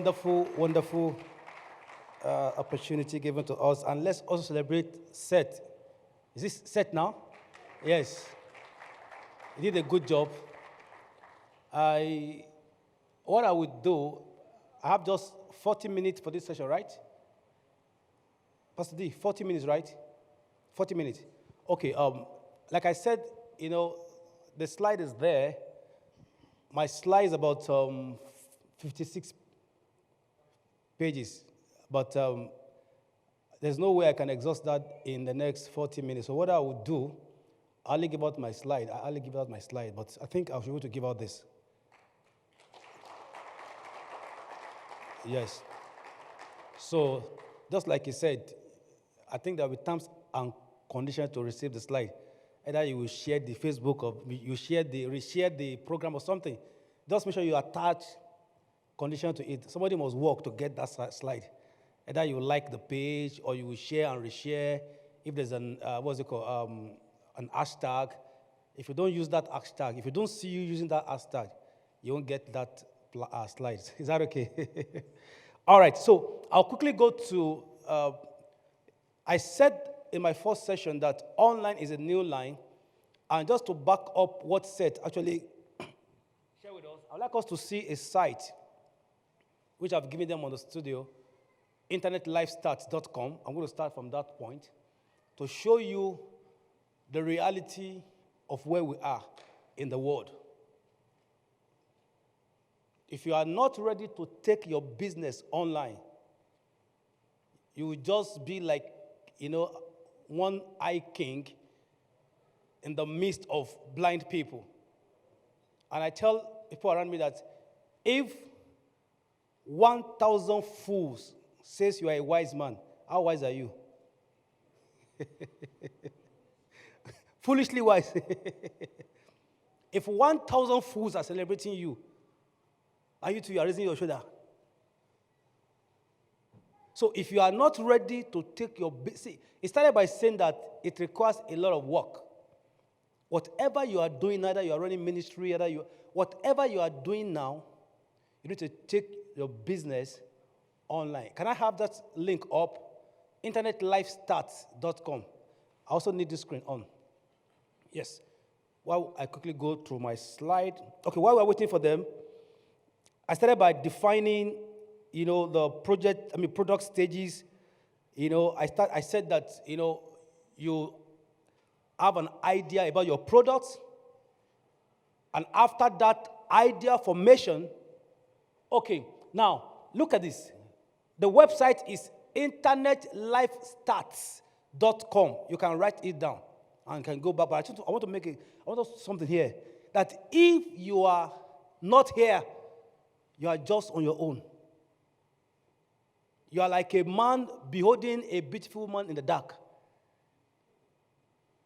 wonderful, wonderful opportunity given to us. And let's also celebrate Seth. Is this Seth now? Yes. He did a good job. What I would do, I have just 40 minutes for this session, right? Pastor D, 40 minutes, right? 40 minutes. Okay, like I said, the slide is there. My slide is about 56 pages, but there's no way I can exhaust that in the next 40 minutes. So what I would do, I'll only give out my slide. But I think I should be able to give out this. Yes. So, just like he said, I think there will be terms and conditions to receive the slide. Either you will share the Facebook or you reshare the program or something. Just make sure you attach condition to it. Somebody must work to get that slide. Either you like the page or you will share and reshare. If there's an, an hashtag. If you don't use that hashtag, if you don't see you using that hashtag, you won't get that slide. Is that okay? All right, so I'll quickly go to, I said in my first session that online is a new line, and just to back up what Seth actually shared with us, I'd like us to see a site, which I've given them on the studio, internetlifestats.com. I'm going to start from that point to show you the reality of where we are in the world. If you are not ready to take your business online, you will just be like, one-eye king in the midst of blind people. And I tell people around me that if 1,000 fools says you are a wise man, how wise are you? Foolishly wise. If 1,000 fools are celebrating you, and you two are raising your shoulder. So if you are not ready to take your... See, it started by saying that it requires a lot of work. Whatever you are doing, either you are running ministry, whatever you are doing now, you need to take your business online. Can I have that link up? internetlifestats.com. I also need this screen on. Yes. While I quickly go through my slide. Okay, while we're waiting for them, I started by defining, the product stages. I said that, you have an idea about your products. And after that idea formation, okay, now, look at this. The website is internetlifestats.com. You can write it down and can go back. But I want to do something here. That if you are not here, you are just on your own. You are like a man beholding a beautiful woman in the dark.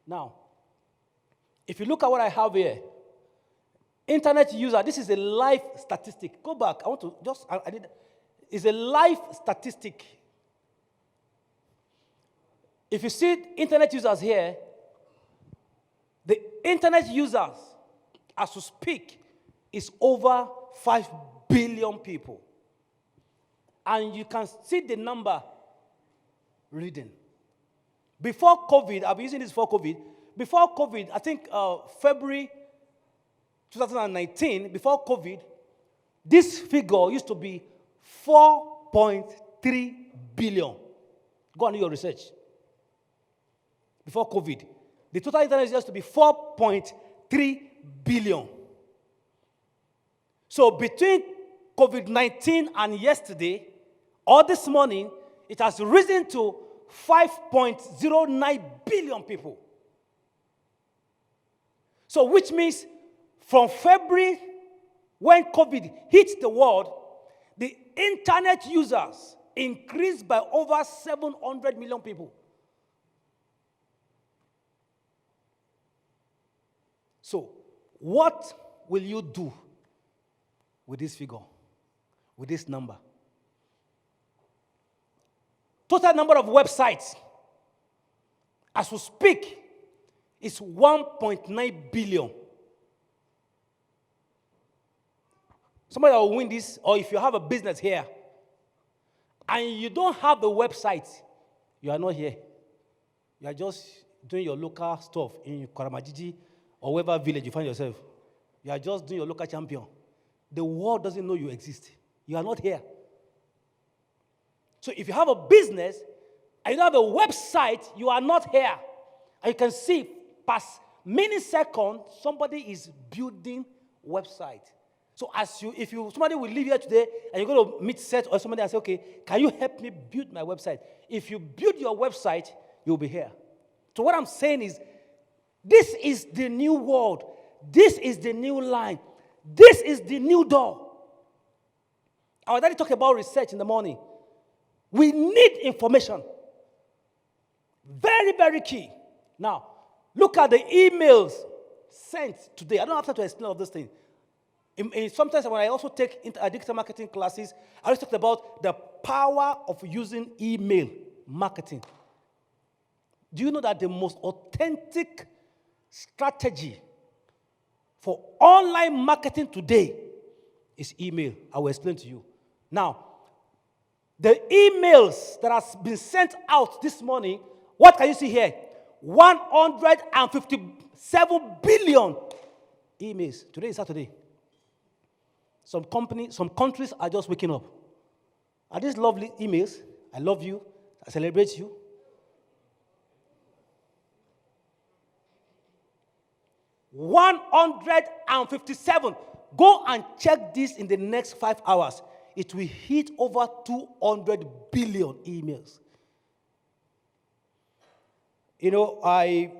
Now, if you look at what I have here, internet user, this is a live statistic. Go back. I want to just, it's a live statistic. If you see internet users here, the internet users, as we speak, is over 5 billion people. And you can see the number reading. Before COVID, I've been using this before COVID. Before COVID, I think February 2019, before COVID, this figure used to be 4.3 billion. Go and do your research. Before COVID, the total internet used to be 4.3 billion. So between COVID-19 and yesterday, or this morning, it has risen to 5.09 billion people. So which means from February, when COVID hit the world, the internet users increased by over 700 million people. So what will you do with this figure, with this number? Total number of websites, as we speak, is 1.9 billion. Somebody that will win this, or if you have a business here, and you don't have the website, you are not here. You are just doing your local stuff in Kwaramajiji or whatever village you find yourself. You are just doing your local champion. The world doesn't know you exist. You are not here. So if you have a business and you don't have a website, you are not here. And you can see past many seconds, somebody is building website. So somebody will leave here today and you're going to meet Seth or somebody and say, okay, can you help me build my website? If you build your website, you'll be here. So what I'm saying is, this is the new world. This is the new line. This is the new door. Our daddy talked about research in the morning. We need information. Very, very key. Now, look at the emails sent today. I don't have time to explain all this thing. Sometimes when I also take digital marketing classes, I always talk about the power of using email marketing. Do you know that the most authentic strategy for online marketing today is email? I will explain to you. Now, the emails that has been sent out this morning, what can you see here? 157 billion emails. Today is Saturday. Some countries are just waking up. Are these lovely emails? I love you. I celebrate you. $157. Go and check this in the next 5 hours. It will hit over 200 billion emails. You know, I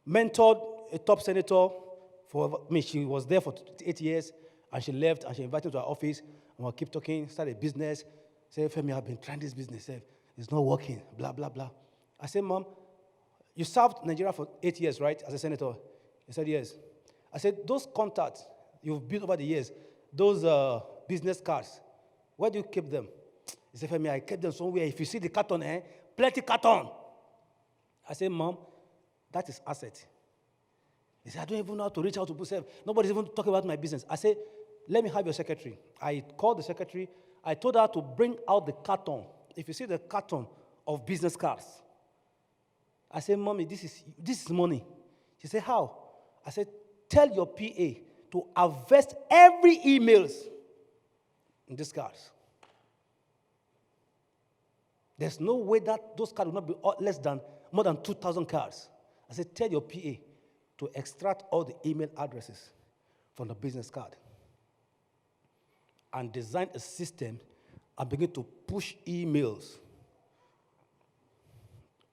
mentored a top senator she was there for 8 years, and she left, and she invited me to her office, and we'll keep talking, start a business. Say, Femi, I've been trying this business. It's not working, blah, blah, blah. I said, Mom, you served Nigeria for 8 years, right, as a senator? He said, yes. I said, those contacts you've built over the years, those business cards, where do you keep them? He said, Femi, I kept them somewhere. If you see the carton, plenty carton. I said, Mom, that is asset. He said, I don't even know how to reach out to people. Nobody's even talking about my business. I said, let me have your secretary. I called the secretary. I told her to bring out the carton. If you see the carton of business cards. I said, Mommy, this is money. She said, how? I said, tell your PA to harvest every emails in these cards. There's no way that those cards will not be more than 2,000 cards. I said, tell your PA to extract all the email addresses from the business card and design a system and begin to push emails.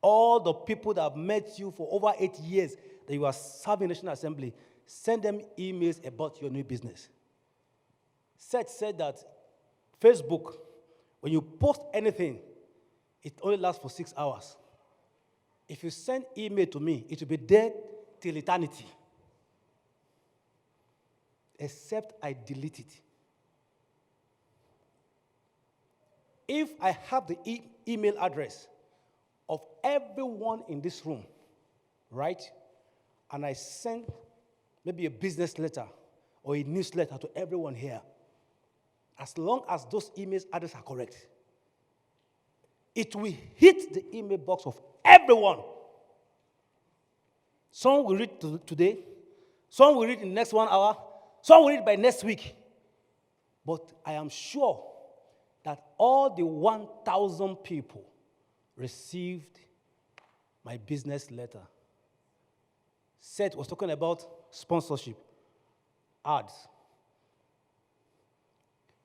All the people that have met you for over 8 years that you are serving National Assembly, send them emails about your new business. Seth said that Facebook, when you post anything, it only lasts for 6 hours. If you send email to me, it will be there till eternity. Except I delete it. If I have the email address of everyone in this room, right, and I send maybe a business letter or a newsletter to everyone here, as long as those email addresses are correct, it will hit the email box of everyone. Some will read today, some will read in the next 1 hour, some will read by next week. But I am sure that all the 1,000 people received my business letter. Seth was talking about sponsorship, ads.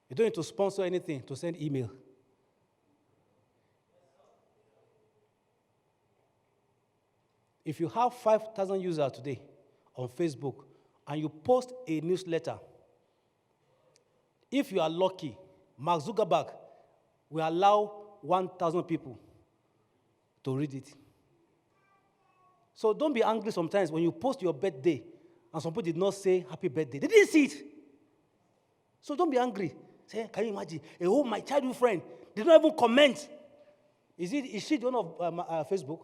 You don't need to sponsor anything to send email. If you have 5,000 users today on Facebook and you post a newsletter, if you are lucky, Mark Zuckerberg will allow 1,000 people to read it. So don't be angry sometimes when you post your birthday and some people did not say happy birthday. They didn't see it. So don't be angry. Say, can you imagine? My childhood friend, they don't even comment. Is she the one of Facebook?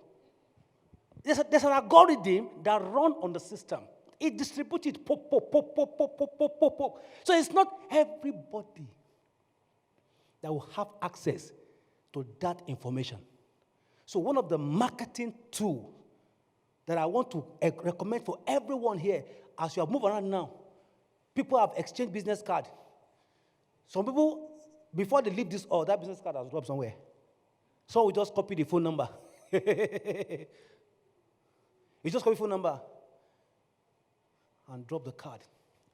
There's an algorithm that runs on the system. It distributes it, pop, pop, pop, pop, pop, pop, pop, pop, pop. So it's not everybody. that will have access to that information. So one of the marketing tools that I want to recommend for everyone here, as you have moved around now, people have exchanged business card. Some people, before they leave this hall, that business card has dropped somewhere. So we just copy the phone number. You just copy phone number and drop the card.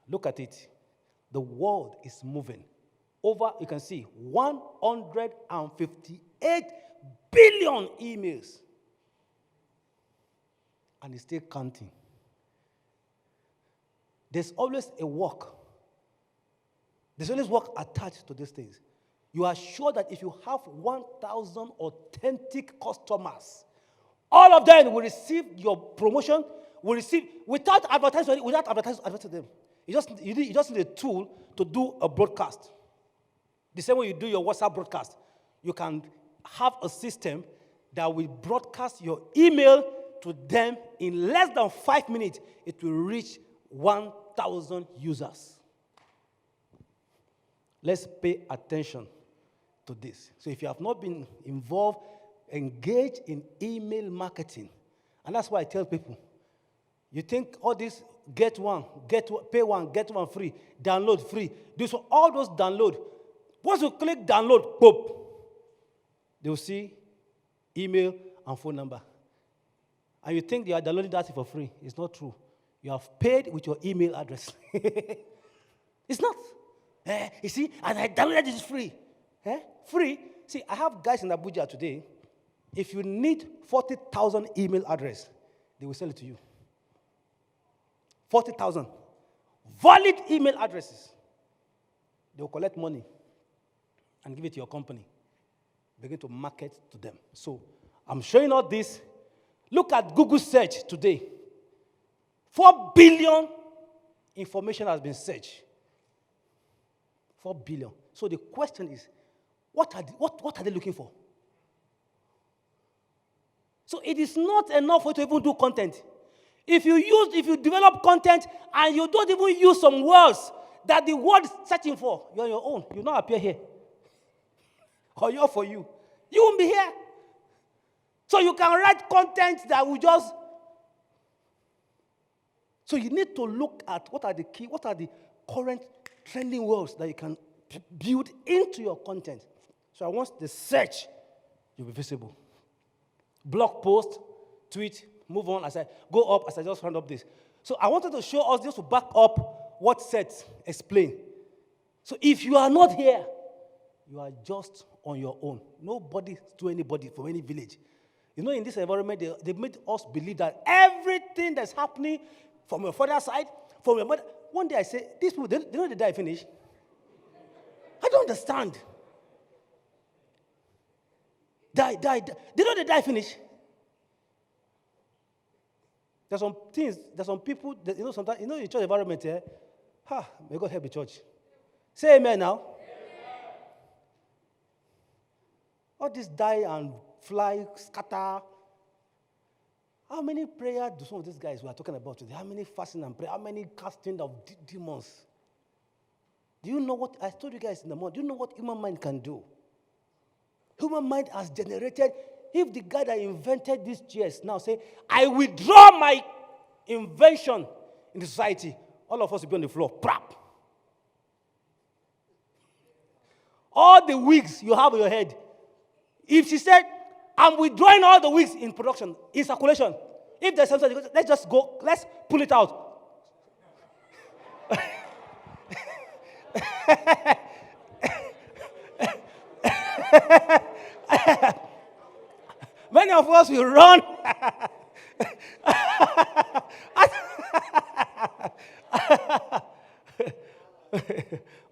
Look at it. The world is moving. Over, you can see, 158 billion emails. And it's still counting. There's always a work. There's always work attached to these things. You are sure that if you have 1,000 authentic customers, all of them will receive your promotion, will receive, without advertising them. You just need a tool to do a broadcast. The same way you do your WhatsApp broadcast. You can have a system that will broadcast your email to them in less than 5 minutes. It will reach 1,000 users. Let's pay attention to this. So if you have not been involved, engage in email marketing. And that's why I tell people, you think all this pay one, get one free, download free. All those download. Once you click download, pop, they will see email and phone number. And you think they are downloading that for free. It's not true. You have paid with your email address. It's not. You see, and I downloaded this free. Free. See, I have guys in Abuja today. If you need 40,000 email address, they will sell it to you. 40,000. Valid email addresses. They will collect money and give it to your company. Begin to market to them. So I'm showing all this. Look at Google search today. 4 billion information has been searched. 4 billion. So the question is, what are they looking for? So it is not enough for you to even do content. If you develop content and you don't even use some words that the world is searching for, you're on your own. You not appear here. Or you're for you. You won't be here. So you can write content that will just... So you need to look at what are the current trending words that you can build into your content. So once the search, you'll be visible. Blog post, tweet, move on. As I go up, as I just round up this. So I wanted to show us just to back up what sets explain. So if you are not here, you are just on your own. Nobody to anybody from any village. You know, in this environment, they made us believe that everything that's happening from your father's side, from your mother. One day I say, these people, they know the day I finish. I don't understand. Die. They know the day I finish. There's some things, there's some people, that, sometimes, in church environment, may God help the church. Say amen now. Amen. All this die and fly, scatter. How many prayers do some of these guys we are talking about today? How many fasting and prayer? How many casting of demons? Do you know what I told you guys in the morning? Do you know what human mind can do? Human mind has generated. If the guy that invented these chairs now say, I withdraw my invention in the society, all of us will be on the floor. Prap. All the wigs you have on your head. If she said, I'm withdrawing all the wigs in production, in circulation. If there's something, let's just go, let's pull it out. Many of us will run.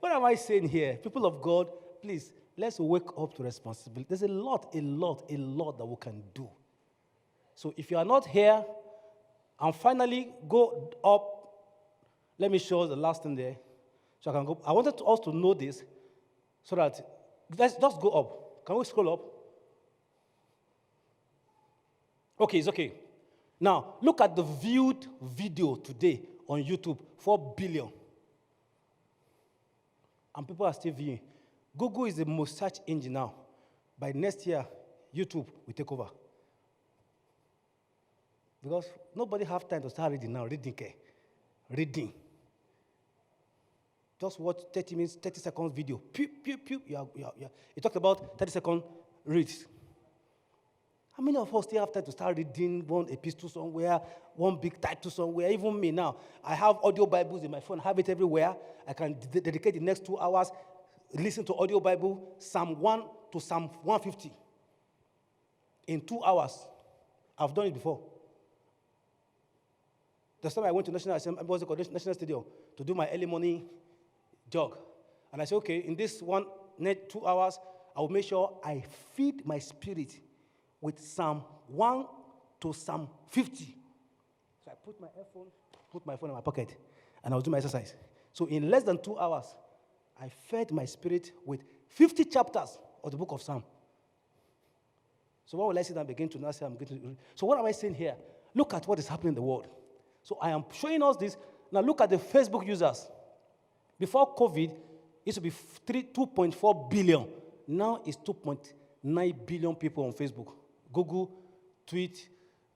What am I saying here? People of God, please, let's wake up to responsibility. There's a lot that we can do. So if you are not here, and finally go up, let me show the last thing there. So I can go. I wanted us to know this so that, let's just go up. Can we scroll up? Okay, it's okay. Now, look at the viewed video today on YouTube, 4 billion. And people are still viewing. Google is the most search engine now. By next year, YouTube will take over. Because nobody have time to start reading now. Reading. Just watch 30 minutes, 30 seconds video. Pew, pew, pew. Yeah. It talked about 30-second reads. How many of us still have time to start reading one epistle somewhere, one big title somewhere? Even me now. I have audio Bibles in my phone. I have it everywhere. I can dedicate the next 2 hours, listen to audio Bible, Psalm 1 to Psalm 150. In 2 hours. I've done it before. The time I went to National Stadium to do my early morning jog. And I said, okay, in this 2 hours, I will make sure I feed my spirit with Psalm 1 to Psalm 50. So I put my phone in my pocket, and I was doing my exercise. So in less than 2 hours, I fed my spirit with 50 chapters of the book of Psalm. So what will I sit down and begin to now say I'm going to read? So what am I saying here? Look at what is happening in the world. So I am showing us this. Now look at the Facebook users. Before COVID, it used to be 2.4 billion. Now it's 2.9 billion people on Facebook. Google, tweet.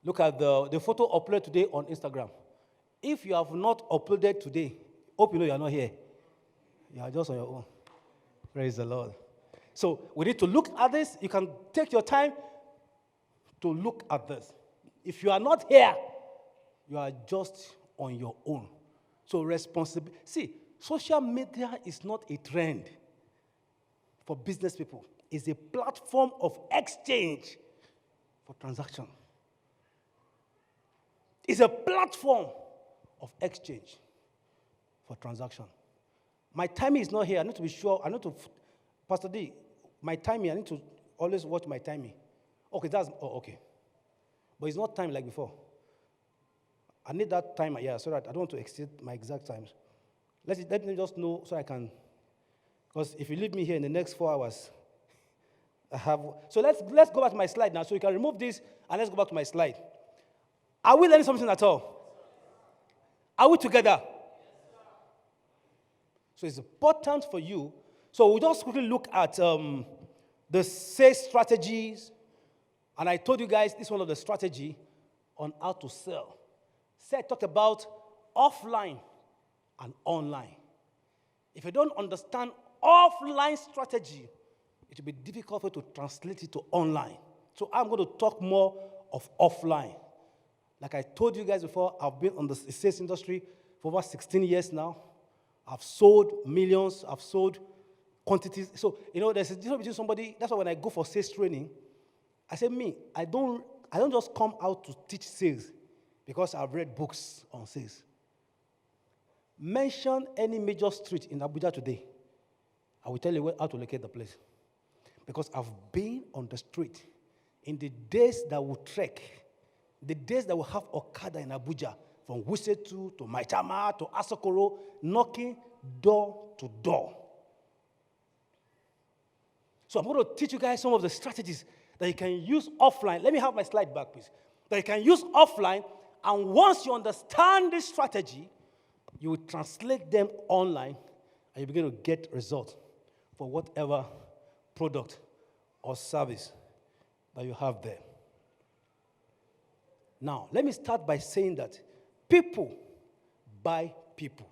Look at the photo uploaded today on Instagram. If you have not uploaded today, hope you know you are not here. You are just on your own. Praise the Lord. So we need to look at this. You can take your time to look at this. If you are not here, you are just on your own. So responsibility. See, social media is not a trend for business people. It's a platform of exchange for transaction. It's a platform of exchange for transaction. My timing is not here. I need to be sure. Pastor D, my timing, I need to always watch my timing. Okay, okay. But it's not time like before. I need that time, so that I don't want to exceed my exact times. Let me just know so I can, because if you leave me here in the next 4 hours, so let's go back to my slide now. So you can remove this, and let's go back to my slide. Are we learning something at all? Are we together? So it's important for you. So we'll just quickly look at the sales strategies. And I told you guys this is one of the strategy on how to sell. Seth talked about offline and online. If you don't understand offline strategy, it will be difficult for you to translate it to online. So I'm going to talk more of offline. Like I told you guys before, I've been on the sales industry for over 16 years now. I've sold millions. I've sold quantities. So, there's a difference between somebody. That's why when I go for sales training, I say, I don't just come out to teach sales because I've read books on sales. Mention any major street in Abuja today. I will tell you how to locate the place. Because I've been on the street in the days that will trek, the days that will have Okada in Abuja, from Wusetu to Maitama to Asokoro, knocking door to door. So I'm going to teach you guys some of the strategies that you can use offline. Let me have my slide back, please. That you can use offline, and once you understand this strategy, you will translate them online, and you begin to get results for whatever product or service that you have there. Now, let me start by saying that people buy people.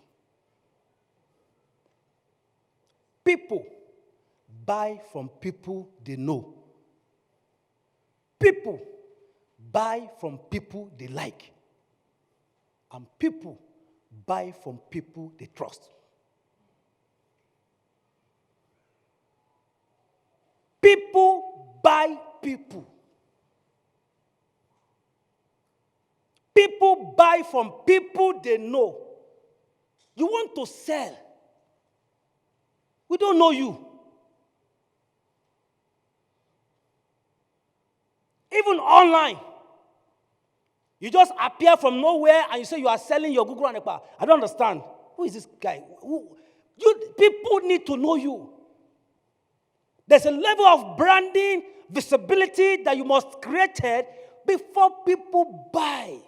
People buy from people they know. People buy from people they like. And people buy from people they trust. People buy people. People buy from people they know. You want to sell. We don't know you. Even online. You just appear from nowhere and you say you are selling your Google and Ekpa. I don't understand. Who is this guy? People need to know you. There's a level of branding, visibility that you must create before people buy.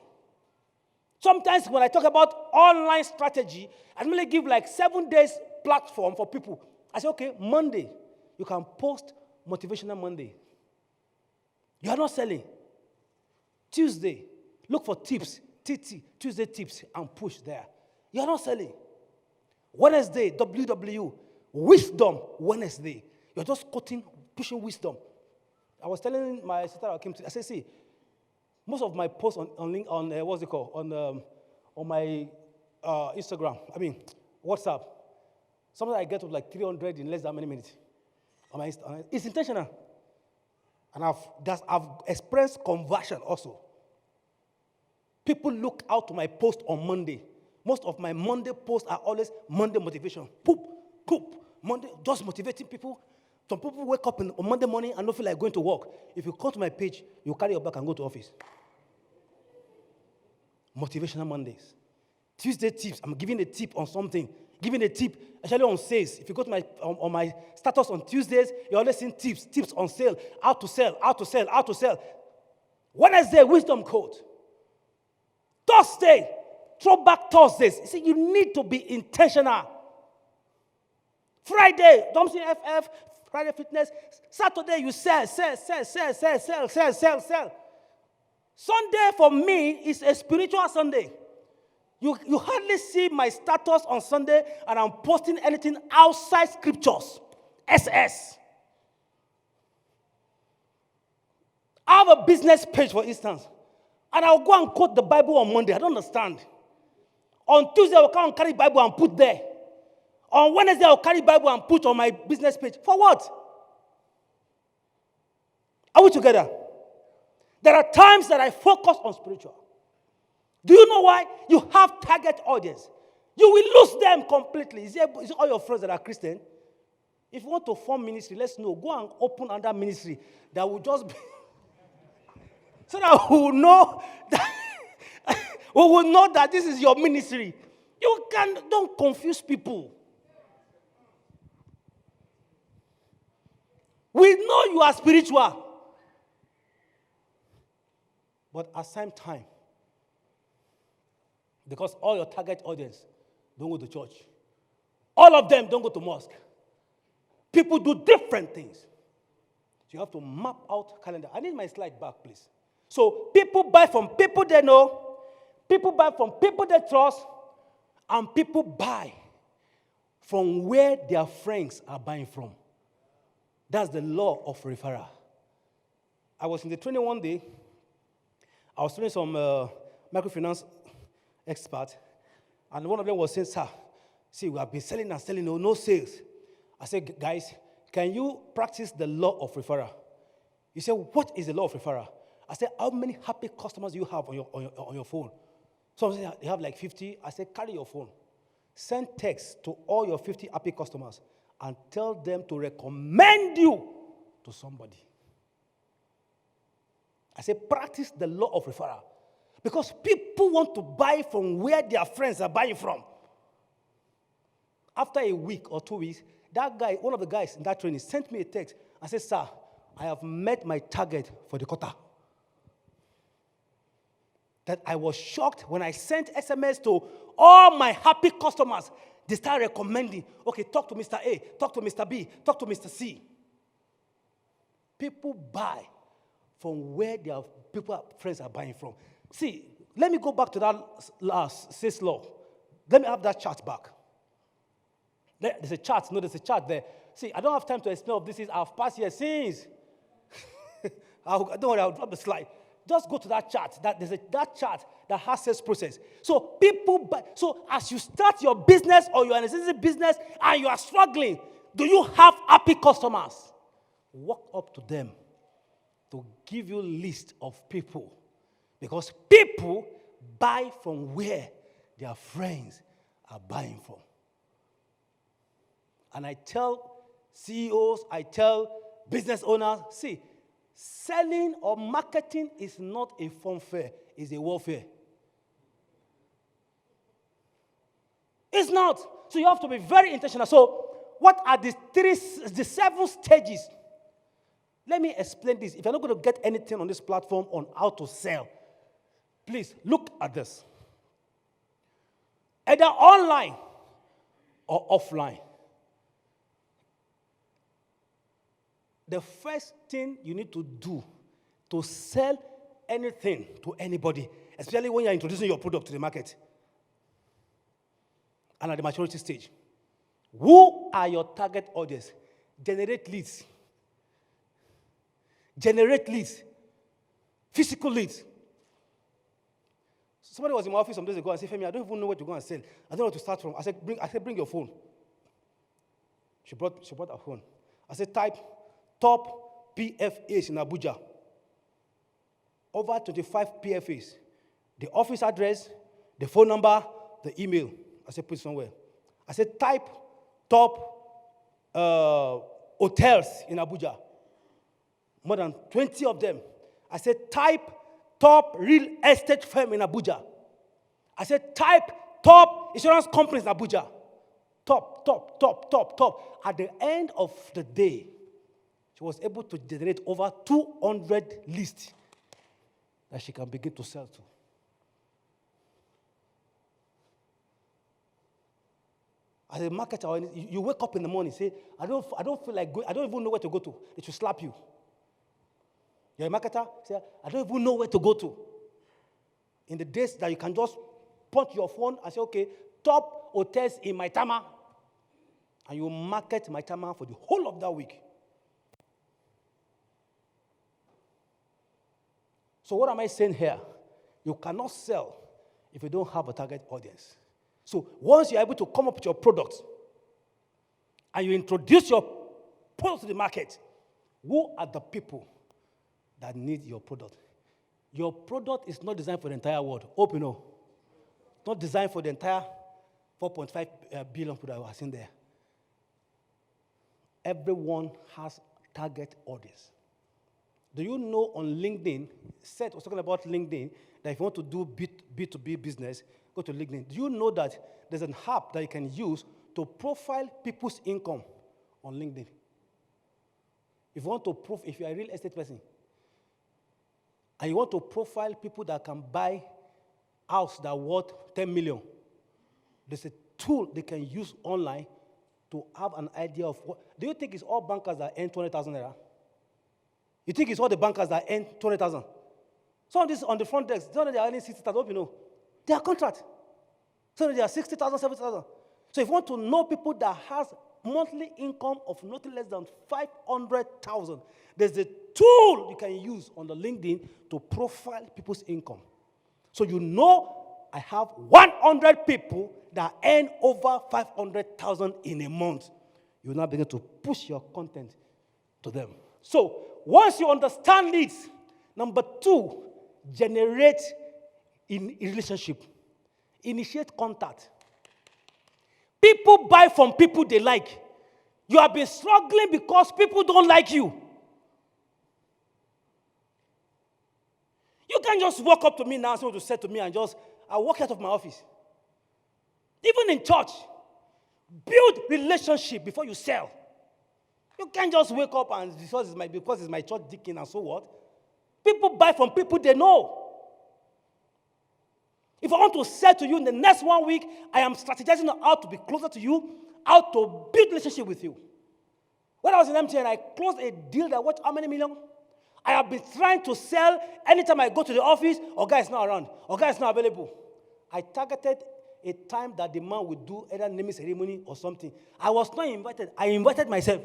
Sometimes when I talk about online strategy, I normally give like 7 days platform for people. I say, okay, Monday, you can post Motivational Monday. You are not selling. Tuesday, look for tips, TT, Tuesday tips, and push there. You are not selling. Wednesday, WW, Wisdom Wednesday. You're just pushing wisdom. I was telling my sister I came to, I said, see, most of my posts on what's it called, on my Instagram, WhatsApp, sometimes I get to like 300 in less than many minutes. It's intentional. And I've experienced conversion also. People look out to my post on Monday. Most of my Monday posts are always Monday motivation. Poop, Monday, just motivating people. Some people wake up on Monday morning and don't feel like going to work. If you come to my page, you carry your bag and go to office. Motivational Mondays. Tuesday tips, I'm giving a tip on something. Giving a tip, especially on sales. If you go to on my status on Tuesdays, you're always seeing tips on sale. How to sell. Wednesday, wisdom quote. Thursday, throwback Thursdays. See, you need to be intentional. Friday, Thompson FF, Friday Fitness. Saturday, you sell. Sunday for me is a spiritual Sunday. You hardly see my status on Sunday and I'm posting anything outside scriptures. SS. I have a business page, for instance, and I'll go and quote the Bible on Monday. I don't understand. On Tuesday, I'll come and carry Bible and put there. On Wednesday, I'll carry Bible and put on my business page. For what? Are we together? There are times that I focus on spiritual. Do you know why? You have target audience. You will lose them completely. Is it all your friends that are Christian? If you want to form ministry, let's know. Go and open another ministry that will just be so that we will know that this is your ministry. Don't confuse people. We know you are spiritual. But at the same time, because all your target audience don't go to church. All of them don't go to mosque. People do different things. So you have to map out calendar. I need my slide back, please. So people buy from people they know, people buy from people they trust, and people buy from where their friends are buying from. That's the law of referral. I was in the training one day. I was training some microfinance expert, and one of them was saying, sir, see, we have been selling and selling, no sales. I said, guys, can you practice the law of referral? He said, what is the law of referral? I said, how many happy customers do you have on your phone? Some say you have like 50. I said, carry your phone. Send text to all your 50 happy customers and tell them to recommend you to somebody. I said, practice the law of referral. Because people want to buy from where their friends are buying from. After a week or 2 weeks, that guy, one of the guys in that training, sent me a text and said, sir, I have met my target for the quarter. That I was shocked when I sent SMS to all my happy customers. They start recommending, okay, talk to Mr. A, talk to Mr. B, talk to Mr. C. People buy from where their friends are buying from. See, let me go back to that last sales law. Let me have that chart back. There's a chart. No, there's a chart there. See, I don't have time to explain all this. I've passed here since. Don't worry, I'll drop the slide. Just go to that chart. That chart that has sales process. So people buy. So as you start your business or you're in a business and you are struggling, do you have happy customers? Walk up to them to give you a list of people. Because people buy from where their friends are buying from. And I tell CEOs, I tell business owners, see, selling or marketing is not a funfair, it's a warfare. It's not. So you have to be very intentional. So what are the 7 stages? Let me explain this. If you're not going to get anything on this platform on how to sell, please look at this. Either online or offline. the first thing you need to do to sell anything to anybody, especially when you're introducing your product to the market and at the maturity stage, who are your target audience? Generate leads. Generate leads. Physical leads. Somebody was in my office some days ago and said, Femi, I don't even know where to go and sell. I don't know where to start from. I said, bring your phone. She brought her phone. I said, type top PFAs in Abuja. Over 25 PFAs. The office address, the phone number, the email. I said, put it somewhere. I said, type top hotels in Abuja. More than 20 of them. I said, type top real estate firm in Abuja. I said, type top insurance companies in Abuja. Top. At the end of the day, she was able to generate over 200 lists that she can begin to sell to. As a marketer, you wake up in the morning, say, I don't feel like going, I don't even know where to go to. It should slap you. You're a marketer, say, I don't even know where to go to. In the days that you can just punch your phone and say, okay, top hotels in Maitama. And you market Maitama for the whole of that week. So what am I saying here? You cannot sell if you don't have a target audience. So once you're able to come up with your product and you introduce your product to the market, who are the people that need your product? Your product is not designed for the entire world. Hope you know. It's not designed for the entire 4.5 billion people that are seen there. Everyone has target audience. Do you know on LinkedIn, Seth was talking about LinkedIn, that if you want to do B2B business, go to LinkedIn. Do you know that there's an app that you can use to profile people's income on LinkedIn? If you want to if you're a real estate person, and you want to profile people that can buy house that are worth 10 million, there's a tool they can use online to have an idea of what. Do you think it's all bankers that earn 200,000 naira? You think it's all the bankers that earn 200,000? Some of this on the front desk, some of them are earning 60,000, hope you know. They are contract. Some of them are 60,000, 70,000. So if you want to know people that has monthly income of nothing less than 500,000, there's a tool you can use on the LinkedIn to profile people's income. So you know I have 100 people that earn over 500,000 in a month. You now begin to push your content to them. So once you understand leads, number 2, generate in relationship. Initiate contact. People buy from people they like. You have been struggling because people don't like you. You can't just walk up to me now and say what to say to me and I walk out of my office. Even in church, build relationship before you sell. You can't just wake up and because it's my church deacon and so what? People buy from people they know. If I want to sell to you in the next 1 week, I am strategizing on how to be closer to you, how to build relationship with you. When I was in MTN, I closed a deal that worth how many million? I have been trying to sell anytime I go to the office, Oga is not around, Oga is not available. I targeted a time that the man would do either naming ceremony or something. I was not invited. I invited myself.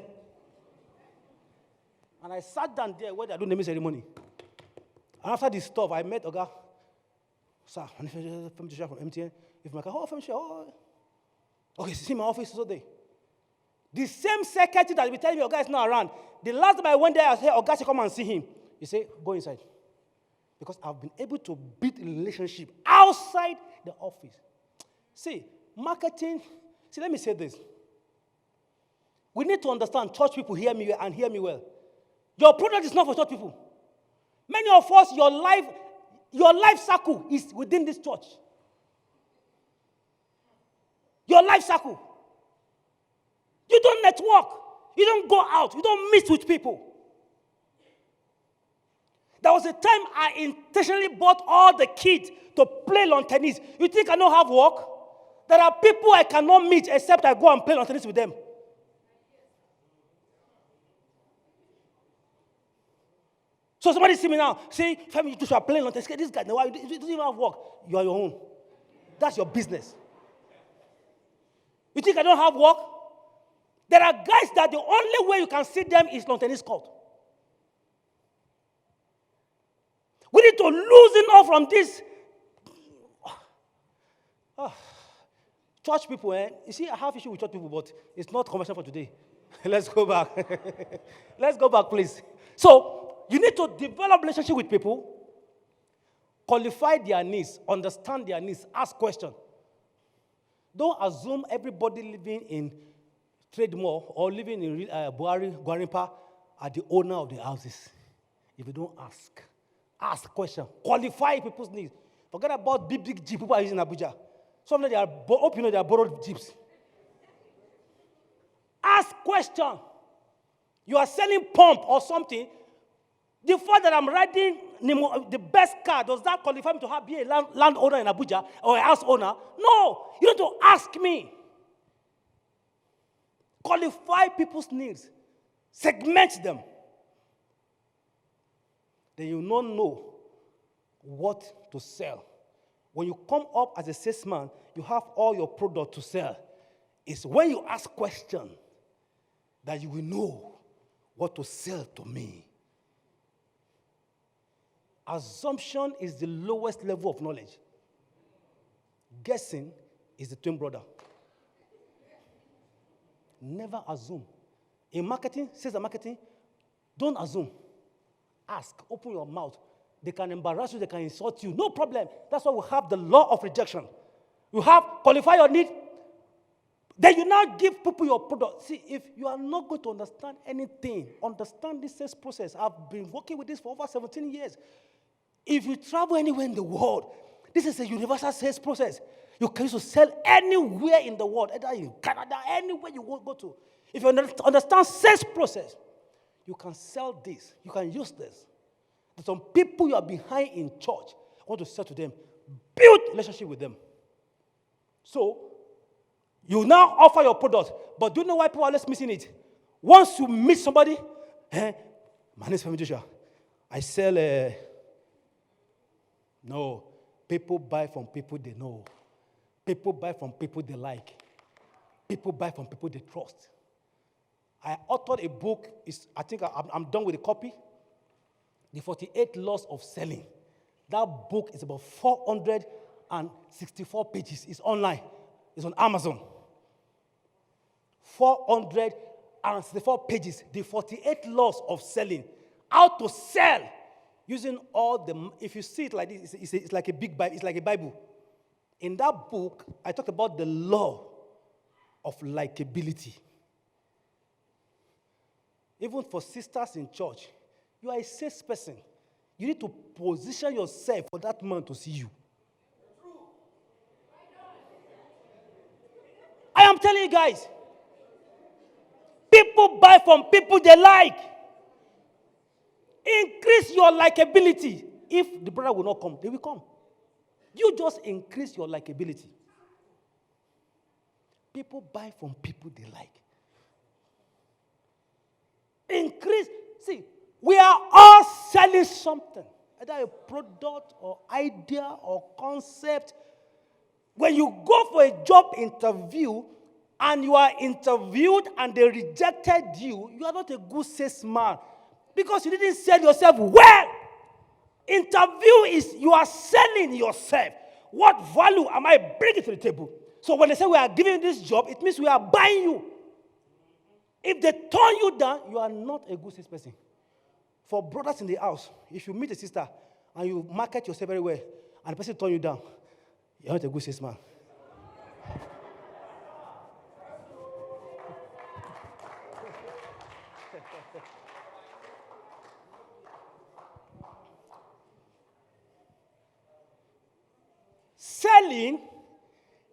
And I sat down there where they do naming ceremony. And after this stuff, I met Oga. Sir, I'm from MTN. If my car, okay, see my office today. The same secretary that will tell me, Oga is not around. The last time I went there, I said, Oga should come and see him. He said, go inside. Because I've been able to build a relationship outside the office. See, marketing, let me say this. We need to understand, church people hear me and hear me well. Your product is not for church people. Many of us, your life circle is within this church. Your life circle. You don't network. You don't go out. You don't meet with people. There was a time I intentionally bought all the kids to play lawn tennis. You think I don't have work? There are people I cannot meet except I go and play lawn tennis with them. So somebody see me now, say, Femi, you are playing Untitled. This guy, no, it doesn't even have work. You are your own. That's your business. You think I don't have work? There are guys that the only way you can see them is on tennis court. We need to loosen off from this. Church people, you see, I have issue with church people, but it's not conversation for today. Let's go back. Let's go back, please. So, you need to develop relationship with people, qualify their needs, understand their needs, ask questions. Don't assume everybody living in Trade Mall or living in Gwarimpa are the owner of the houses. If you don't ask questions, qualify people's needs. Forget about big jeep people are using in Abuja. Some of them, they are borrowed jeeps. Ask questions. You are selling pump or something. The fact that I'm riding the best car, does that qualify me to be a landowner in Abuja or a house owner? No. You need to ask me. Qualify people's needs. Segment them. Then you don't know what to sell. When you come up as a salesman, you have all your product to sell. It's when you ask questions that you will know what to sell to me. Assumption is the lowest level of knowledge. Guessing is the twin brother. Never assume. In marketing, sales and marketing, don't assume. Ask. Open your mouth. They can embarrass you, they can insult you. No problem. That's why we have the law of rejection. You have qualify your need. Then you now give people your product. See, if you are not going to understand anything, understand this sales process. I've been working with this for over 17 years. If you travel anywhere in the world, this is a universal sales process. You can use to sell anywhere in the world, either in Canada, anywhere you want to go to. If you understand sales process, you can sell this. You can use this. There's some people you are behind in church. I want to say to them, build a relationship with them. So, you now offer your product, but do you know why people are less missing it? Once you meet somebody, my name is Femi Joshua. I sell no. People buy from people they know. People buy from people they like. People buy from people they trust. I authored a book. I think I'm done with the copy. The 48 Laws of Selling. That book is about 464 pages. It's online. It's on Amazon. 464 pages. The 48 Laws of Selling. How to sell using all the... If you see it like this, it's like a big Bible. It's like a Bible. In that book, I talked about the law of likability. Even for sisters in church, you are a salesperson. You need to position yourself for that man to see you. I am telling you guys, people buy from people they like. Increase your likability. If the brother will not come, they will come. You just increase your likability. People buy from people they like. Increase. See, we are all selling something, either a product or idea or concept. When you go for a job interview and you are interviewed and they rejected you, you are not a good salesman because you didn't sell yourself well. Interview is you are selling yourself. What value am I bringing to the table? So when they say we are giving this job, it means we are buying you. If they turn you down, you are not a good salesperson. For brothers in the house, if you meet a sister and you market yourself very well, and the person turn you down, you're not a good salesman. Selling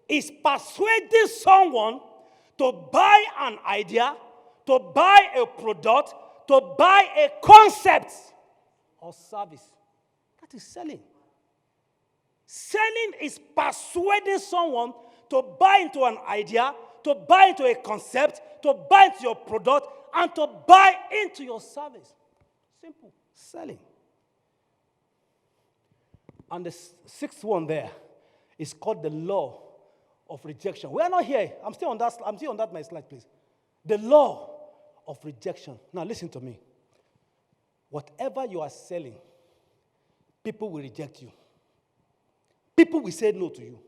is persuading someone to buy an idea, to buy a product, to buy a concept or service. That is selling. Selling is persuading someone to buy into an idea, to buy into a concept, to buy into your product, and to buy into your service. Simple. Selling. And the sixth one there is called the law of rejection. We are not here. I'm still on that my slide, please. The law of rejection. Now listen to me. Whatever you are selling, people will reject you. People will say no to you.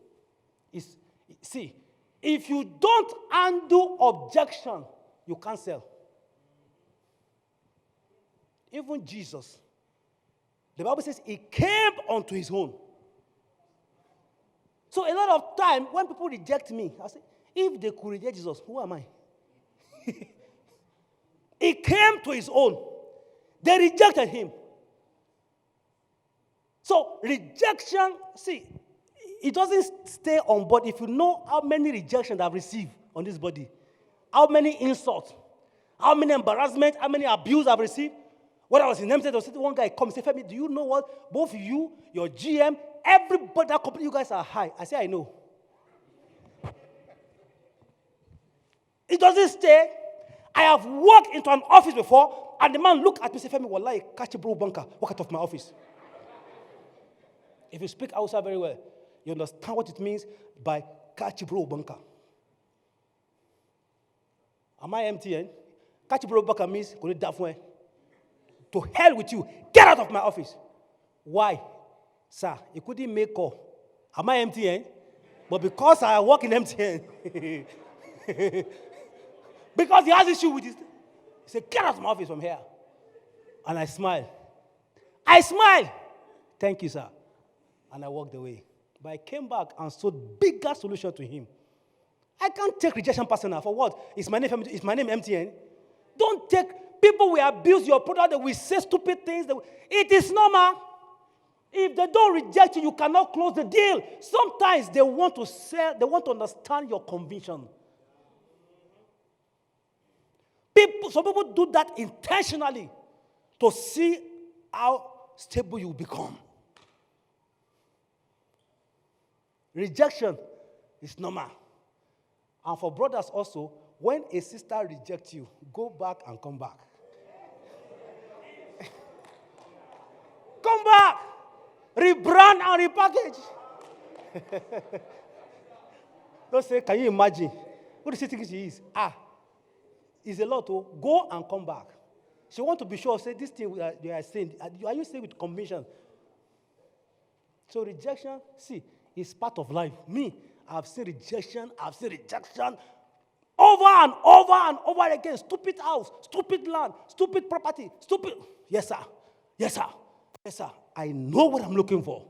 See, if you don't handle objection, you can't sell. Even Jesus, the Bible says he came unto his own. So a lot of time, when people reject me, I say, if they could reject Jesus, who am I? He came to his own. They rejected him. So rejection, see, it doesn't stay on board. If you know how many rejections I've received on this body, how many insults, how many embarrassment, how many abuse I've received. When I was in MZ, one guy comes and said, Femi, do you know what? Both you, your GM, everybody that company, you guys are high. I say, I know. It doesn't stay. I have walked into an office before, and the man looked at me and said, Femi, wallahi, catch a bro bunker, walk out of my office. If you speak Hausa very well, you understand what it means by catch a bro bunker. Am I MTN? Catch a bro bunker means go to to hell with you. Get out of my office. Why? Sir, you couldn't make call. Am I MTN? But because I work in MTN, because he has issue with this, he said, get out of my office from here. And I smile. Thank you, sir. And I walked away. But I came back and showed bigger solution to him. I can't take rejection personal. For what? Is my name MTN? Don't take. People will abuse your product. They will say stupid things. It is normal. If they don't reject you, you cannot close the deal. Sometimes they want to sell. They want to understand your conviction. Some people do that intentionally to see how stable you become. Rejection is normal. And for brothers also, when a sister rejects you, go back and come back. Come back. Rebrand and repackage. Don't say, can you imagine? What do you think she is? It's a lot to go and come back. She wants to be sure, say, this thing you are saying, are you saying with conviction? So rejection, see, is part of life. Me, I've seen rejection over and over and over again. Stupid house, stupid land, stupid property, stupid. Yes, sir. Yes, sir. Yes, sir. I know what I'm looking for.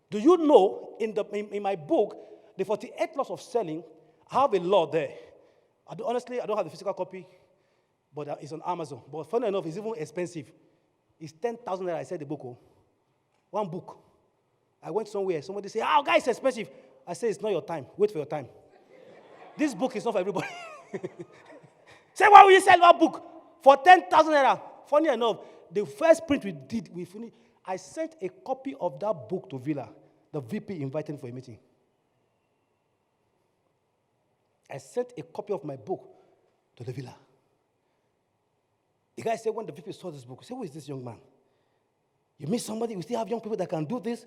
Do you know, in my book, The 48 Laws of Selling, I have a law there. Honestly, I don't have the physical copy, but it's on Amazon. But funny enough, it's even expensive. It's 10,000 that I said the book. One book. I went somewhere. Somebody said, guys, it's expensive. I said, it's not your time. Wait for your time. This book is not for everybody. Say, why will you sell one book for 10,000 naira? Funny enough, the first print we finished. I sent a copy of that book to Villa. The VP invited me for a meeting. I sent a copy of my book to the Villa. The guy said, when the VP saw this book, he said, who is this young man? You meet somebody, we still have young people that can do this?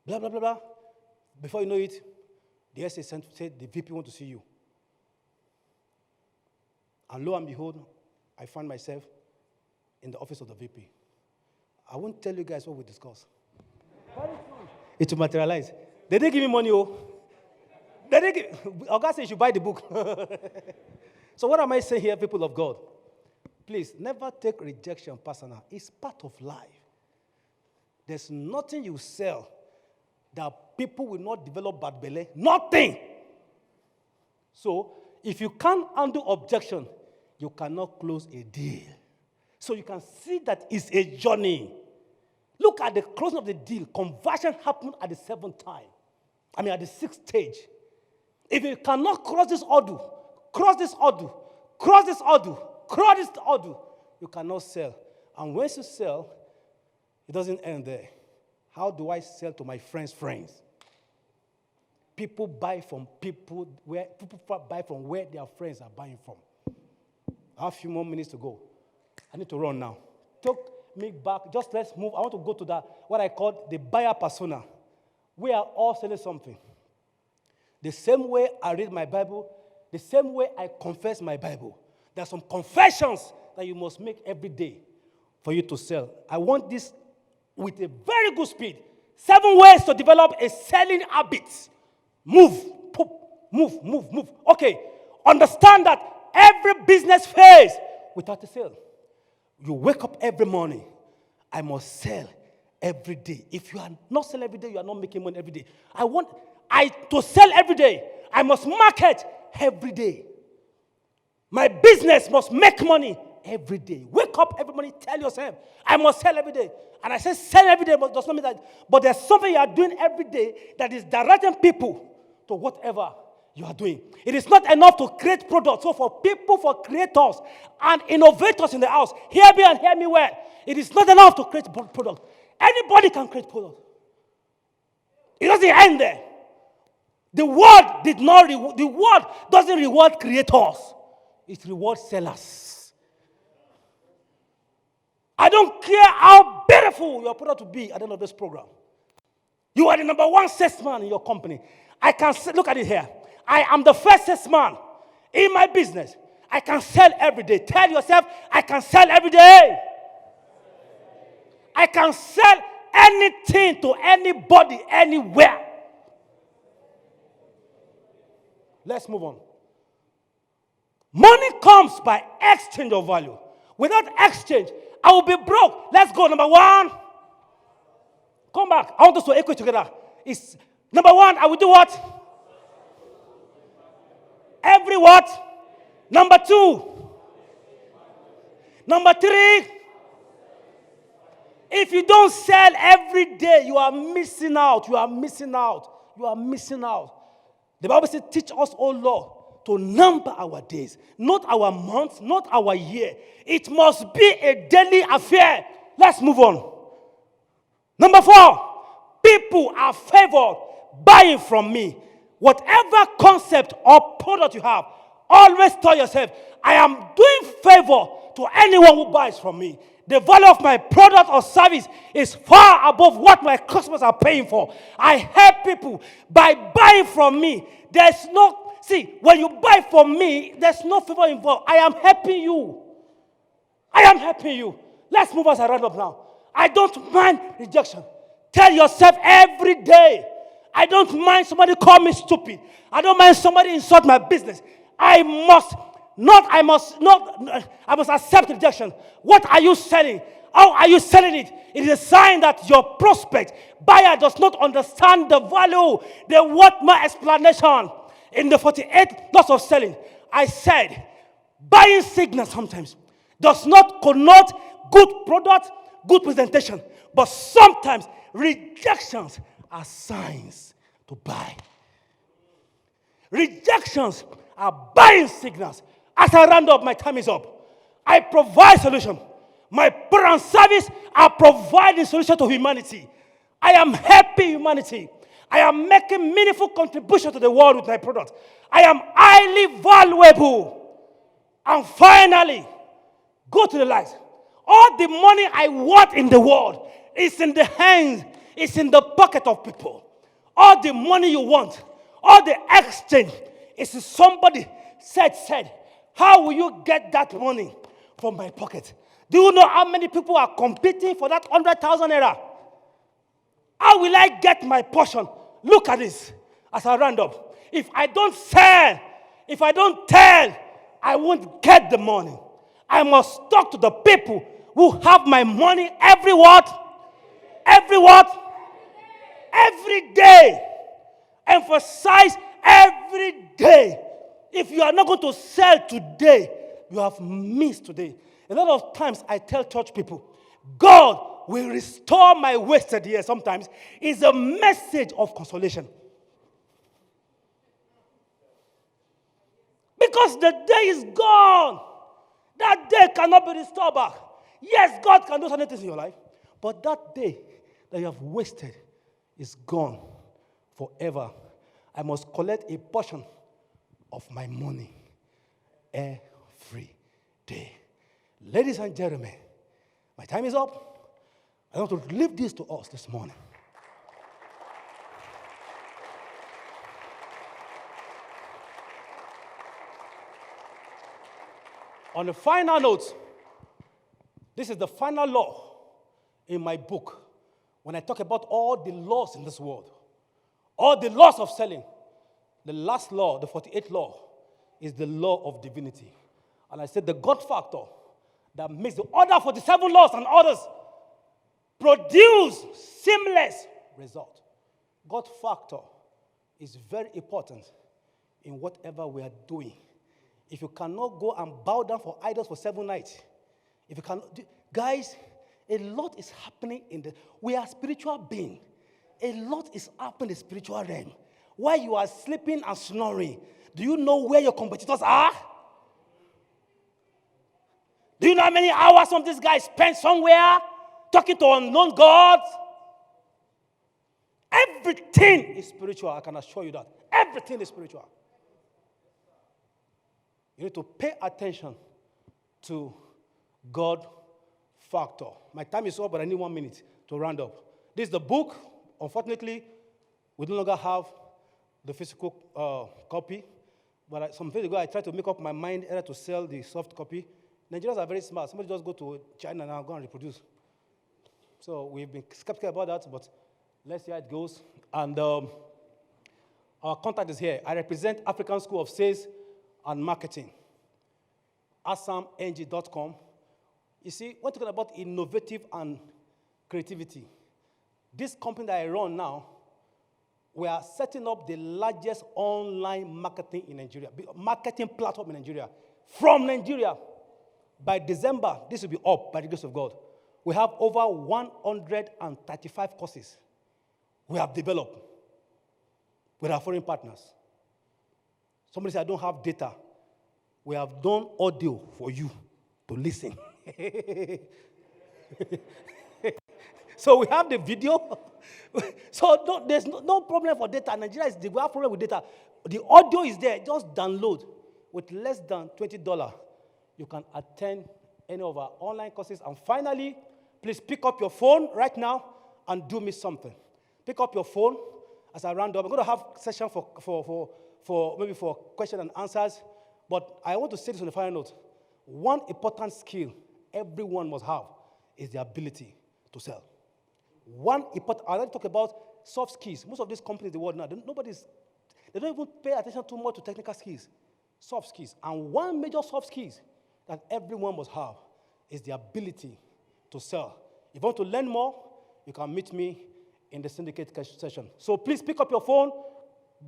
Blah, blah, blah, blah. Before you know it, the SA said, the VP want to see you. And lo and behold, I found myself in the office of the VP. I won't tell you guys what we discussed. It will materialize. They didn't give me money, August said you should buy the book. So what am I saying here, people of God? Please, never take rejection personal. It's part of life. There's nothing you sell that people will not develop bad belly. Nothing. So if you can't handle objection, you cannot close a deal. So you can see that it's a journey. Look at the closing of the deal. Conversion happened at the 7th time. At the 6th stage. If you cannot cross this hurdle, you cannot sell. And once you sell, it doesn't end there. How do I sell to my friends' friends? People buy from where their friends are buying from. I have a few more minutes to go. I need to run now. me back. Just let's move. I want to go to that, what I call the buyer persona. We are all selling something. The same way I read my Bible, the same way I confess my Bible. There are some confessions that you must make every day for you to sell. I want this with a very good speed. 7 ways to develop a selling habit. Move, move, move, move. Okay, understand that every business fails without a sale. You wake up every morning. I must sell every day. If you are not selling every day, you are not making money every day. To sell every day. I must market every day. My business must make money every day. Wake up every morning, tell yourself, I must sell every day. And I say sell every day, but does not mean that. But there's something you are doing every day that is directing people to whatever you are doing. It is not enough to create products. So for people, for creators and innovators in the house, hear me and hear me well. It is not enough to create products. Anybody can create products. It doesn't end there. The world doesn't reward creators. It rewards sellers. I don't care how beautiful your product will be at the end of this program. You are the number 1 salesman in your company. I can look at it here. I am the first salesman in my business. I can sell every day. Tell yourself, I can sell every day. I can sell anything to anybody, anywhere. Let's move on. Money comes by exchange of value. Without exchange, I will be broke. Let's go. Number 1. Come back. I want us to equate together. It's number 1, I will do what? Every what? Number 2. Number 3. If you don't sell every day, you are missing out. You are missing out. You are missing out. The Bible says, teach us, O Lord, to number our days, not our months, not our year. It must be a daily affair. Let's move on. Number 4, people are favored buying from me. Whatever concept or product you have, always tell yourself, I am doing favor to anyone who buys from me. The value of my product or service is far above what my customers are paying for. I help people by buying from me. When you buy from me, there's no favor involved. I am helping you. I am helping you. Let's move as I round up now. I don't mind rejection. Tell yourself every day, I don't mind somebody call me stupid. I don't mind somebody insult my business. I must accept rejection. What are you selling? How are you selling it? It is a sign that your prospect buyer does not understand the value. They want my explanation. In the 48 laws of selling, I said, buying signals sometimes does not connote good product, good presentation, but sometimes rejections are signs to buy. Rejections are buying signals. As I round up, my time is up. I provide solution. My product and service are providing solution to humanity. I am helping humanity. I am making meaningful contribution to the world with my product. I am highly valuable. And finally, go to the light. All the money I want in the world is in the hands, is in the pocket of people. All the money you want, all the exchange is somebody said, how will you get that money from my pocket? Do you know how many people are competing for that 100,000 naira? How will I get my portion? Look at this as I round up. If I don't sell, if I don't tell, I won't get the money. I must talk to the people who have my money every what? Every what? Every day. Emphasize every day. If you are not going to sell today, you have missed today. A lot of times I tell church people, God will restore my wasted years. Sometimes is a message of consolation. Because the day is gone. That day cannot be restored back. Yes, God can do certain things in your life, but that day that you have wasted is gone forever. I must collect a portion of my money every day. Ladies and gentlemen, My time is up. I want to leave this to us this morning. On the final note, this is the final law in my book when I talk about all the laws in this world, all the laws of selling. The last law, the 48th law, is the law of divinity. And I said the God factor that makes the other 47 laws and others produce seamless result. God factor is very important in whatever we are doing. If you cannot go and bow down for idols for 7 nights, if you cannot, guys, a lot is happening we are spiritual beings. A lot is happening in the spiritual realm. While you are sleeping and snoring, do you know where your competitors are? Do you know how many hours some of these guys spend somewhere talking to unknown gods? Everything is spiritual, I can assure you that. Everything is spiritual. You need to pay attention to God factor. My time is up, but I need 1 minute to round up. This is the book. Unfortunately, we no longer have the physical copy. But some days ago, I tried to make up my mind either to sell the soft copy. Nigerians are very smart. Somebody just go to China now and go and reproduce. So we've been skeptical about that, but let's see how it goes. And our contact is here. I represent African School of Sales and Marketing, asamng.com. You see, we're talking about innovative and creativity. This company that I run now, we are setting up the largest online marketing in Nigeria, marketing platform in Nigeria, from Nigeria. By December, this will be up by the grace of God. We have over 135 courses we have developed with our foreign partners. Somebody said, I don't have data. We have done audio for you to listen. So we have the video. So there's no problem for data. Nigeria we have problem with data. The audio is there. Just download. With less than $20, you can attend any of our online courses. And finally, please pick up your phone right now and do me something. Pick up your phone as I round up. I'm going to have a session maybe for question and answers. But I want to say this on the final note. One important skill everyone must have is the ability to sell. I like to talk about soft skills. Most of these companies in the world now, they don't even pay attention too much to technical skills. Soft skills. And one major soft skills that everyone must have is the ability to sell. If you want to learn more, you can meet me in the syndicate session. So please pick up your phone,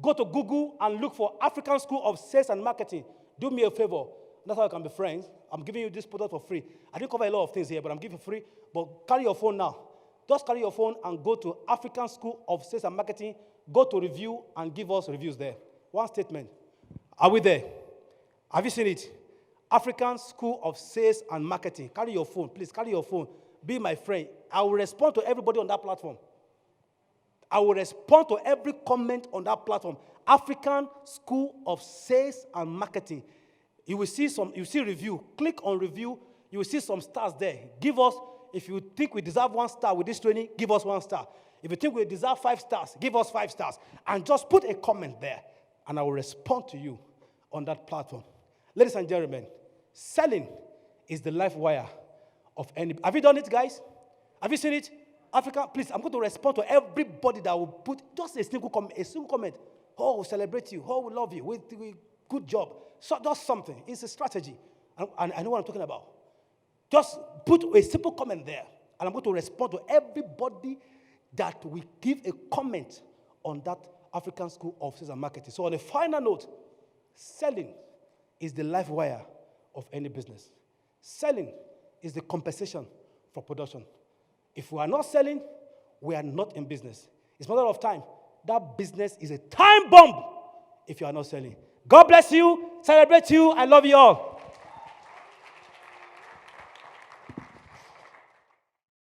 go to Google and look for African School of Sales and Marketing. Do me a favor. That's how I can be friends. I'm giving you this product for free. I didn't cover a lot of things here, but I'm giving you free. But carry your phone now. Just carry your phone and go to African School of Sales and Marketing. Go to review and give us reviews there. One statement. Are we there? Have you seen it? African School of Sales and Marketing. Carry your phone. Please carry your phone. Be my friend. I will respond to everybody on that platform. I will respond to every comment on that platform. African School of Sales and Marketing. You will see review. Click on review. You will see some stars there. Give us, if you think we deserve 1 star with this training, give us 1 star. If you think we deserve 5 stars, give us 5 stars. And just put a comment there, and I will respond to you on that platform. Ladies and gentlemen, selling is the life wire of any. Have you done it, guys? Have you seen it? Africa, please, I'm going to respond to everybody that will put just a single comment. Oh, we celebrate you. Oh, we love you. Good job. So just something. It's a strategy. And I know what I'm talking about. Just put a simple comment there. And I'm going to respond to everybody that will give a comment on that African School of Sales and Marketing. So on a final note, selling is the life wire of any business. Selling is the compensation for production. If we are not selling, we are not in business. It's a matter of time. That business is a time bomb if you are not selling. God bless you. Celebrate you. I love you all.